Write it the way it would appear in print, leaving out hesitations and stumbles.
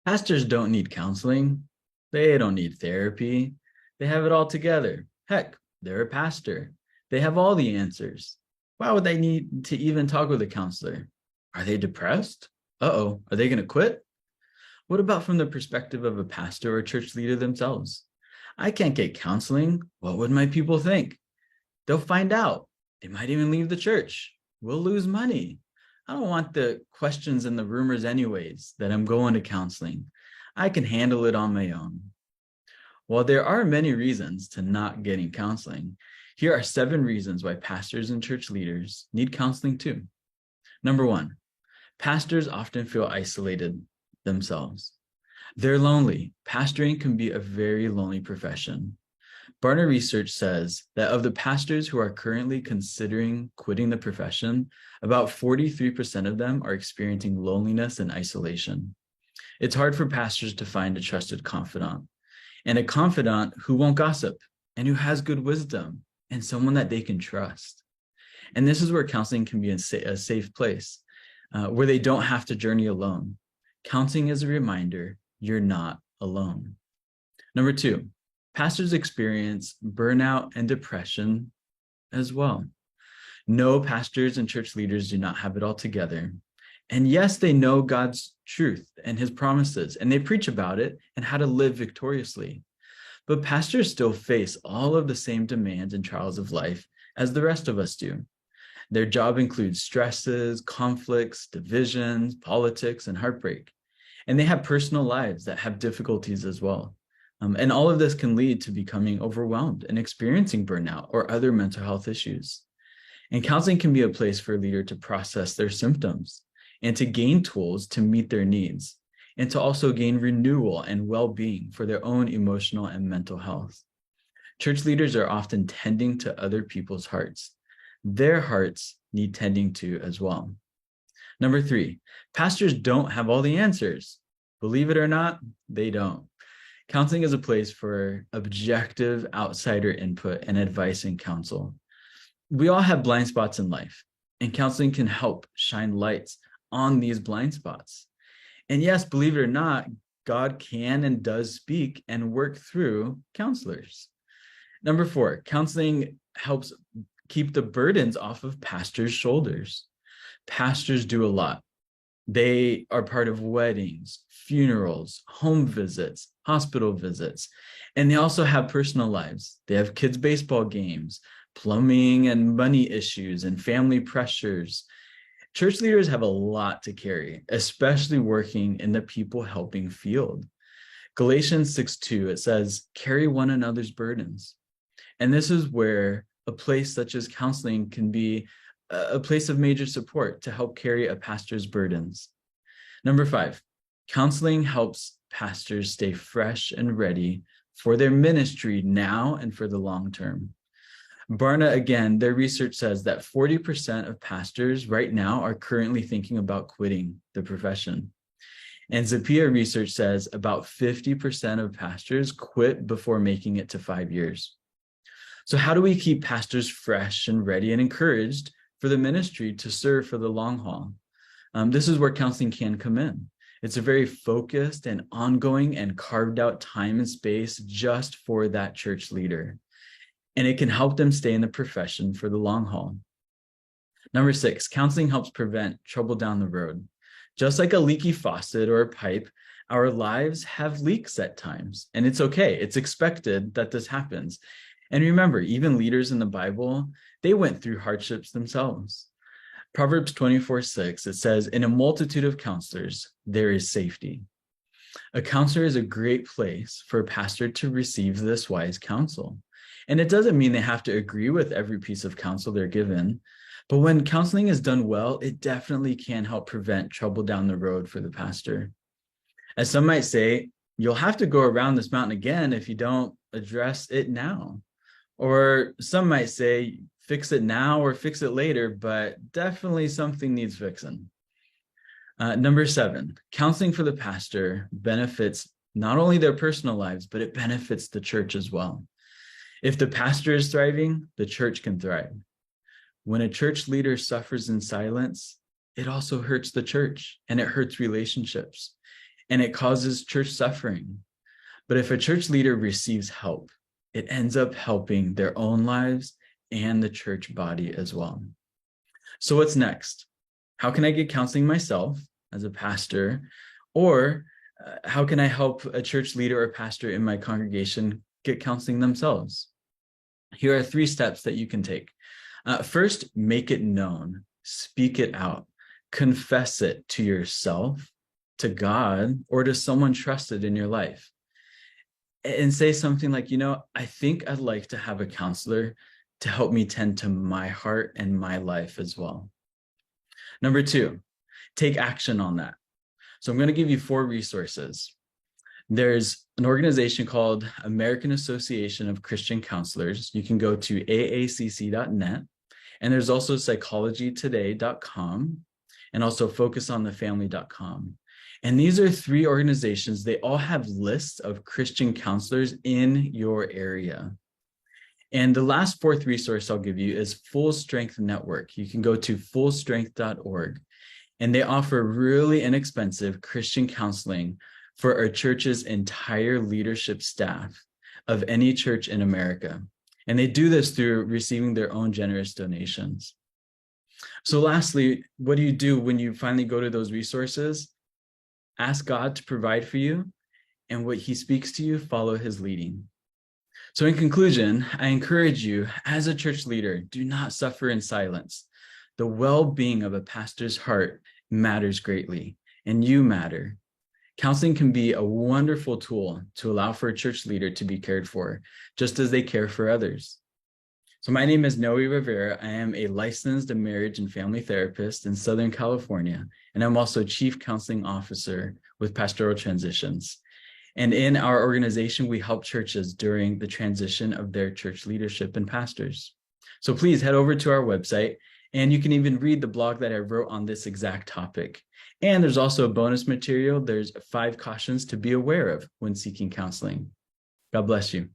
Pastors don't need counseling. They don't need therapy. They have it all together. Heck, they're a pastor. They have all the answers. Why would they need to even talk with a counselor? Are they depressed? Uh-oh, are they going to quit? What about from the perspective of a pastor or church leader themselves? I can't get counseling. What would my people think? They'll find out. They might even leave the church. We'll lose money. I don't want the questions and the rumors anyways that I'm going to counseling. I can handle it on my own. While there are many reasons to not getting counseling, here are 7 reasons why pastors and church leaders need counseling too. Number 1, pastors often feel isolated themselves. They're lonely. Pastoring can be a very lonely profession. Barna research says that of the pastors who are currently considering quitting the profession, about 43% of them are experiencing loneliness and isolation. It's hard for pastors to find a trusted confidant, and a confidant who won't gossip and who has good wisdom and someone that they can trust. And this is where counseling can be a safe place, where they don't have to journey alone. Counseling is a reminder you're not alone. Number 2, pastors experience burnout and depression as well. No, pastors and church leaders do not have it all together. And yes, they know God's truth and his promises, and they preach about it and how to live victoriously. But pastors still face all of the same demands and trials of life as the rest of us do. Their job includes stresses, conflicts, divisions, politics, and heartbreak. And they have personal lives that have difficulties as well. And all of this can lead to becoming overwhelmed and experiencing burnout or other mental health issues. And counseling can be a place for a leader to process their symptoms and to gain tools to meet their needs, and to also gain renewal and well-being for their own emotional and mental health. Church leaders are often tending to other people's hearts. Their hearts need tending to as well. Number 3, pastors don't have all the answers. Believe it or not, they don't. Counseling is a place for objective outsider input and advice and counsel. We all have blind spots in life, and counseling can help shine lights on these blind spots. And yes, believe it or not, God can and does speak and work through counselors. Number 4, counseling helps keep the burdens off of pastors' shoulders. Pastors do a lot. They are part of weddings, funerals, home visits, hospital visits, and they also have personal lives. They have kids' baseball games, plumbing and money issues, and family pressures. Church leaders have a lot to carry, especially working in the people helping field. Galatians 6:2, it says, carry one another's burdens. And this is where a place such as counseling can be a place of major support to help carry a pastor's burdens. Number 5, counseling helps pastors stay fresh and ready for their ministry now and for the long term. Barna, again, their research says that 40% of pastors right now are currently thinking about quitting the profession. And Zappia research says about 50% of pastors quit before making it to 5 years. So how do we keep pastors fresh and ready and encouraged for the ministry to serve for the long haul? This is where counseling can come in. It's a very focused and ongoing and carved out time and space just for that church leader. And it can help them stay in the profession for the long haul. Number 6, counseling helps prevent trouble down the road. Just like a leaky faucet or a pipe, our lives have leaks at times, and it's okay. It's expected that this happens. And remember, even leaders in the Bible, they went through hardships themselves. Proverbs 24:6, it says, in a multitude of counselors, there is safety. A counselor is a great place for a pastor to receive this wise counsel. And it doesn't mean they have to agree with every piece of counsel they're given, but when counseling is done well, it definitely can help prevent trouble down the road for the pastor. As some might say, you'll have to go around this mountain again if you don't address it now. Or some might say, fix it now or fix it later, but definitely something needs fixing. Number 7, counseling for the pastor benefits not only their personal lives, but it benefits the church as well. If the pastor is thriving, the church can thrive. When a church leader suffers in silence, it also hurts the church and it hurts relationships. and it causes church suffering. But if a church leader receives help, it ends up helping their own lives and the church body as well. So what's next? How can I get counseling myself as a pastor? Or how can I help a church leader or pastor in my congregation get counseling themselves? Here are 3 steps that you can take. First, make it known. Speak it out. Confess it to yourself, to God, or to someone trusted in your life. And say something like, I think I'd like to have a counselor to help me tend to my heart and my life as well. Number 2, take action on that. So I'm going to give you 4 resources. There's an organization called American Association of Christian Counselors. You can go to aacc.net. And there's also psychologytoday.com and also focusonthefamily.com. And these are 3 organizations. They all have lists of Christian counselors in your area. And the last 4th resource I'll give you is Full Strength Network. You can go to fullstrength.org. And they offer really inexpensive Christian counseling for our church's entire leadership staff of any church in America. And they do this through receiving their own generous donations. So lastly, what do you do when you finally go to those resources? Ask God to provide for you, and what he speaks to you, follow his leading. So in conclusion, I encourage you as a church leader, do not suffer in silence. The well-being of a pastor's heart matters greatly, and you matter. Counseling can be a wonderful tool to allow for a church leader to be cared for, just as they care for others. So my name is Noe Rivera. I am a licensed marriage and family therapist in Southern California, and I'm also Chief Counseling Officer with Pastoral Transitions. And in our organization, we help churches during the transition of their church leadership and pastors. So please head over to our website, and you can even read the blog that I wrote on this exact topic. And there's also a bonus material. There's 5 cautions to be aware of when seeking counseling. God bless you.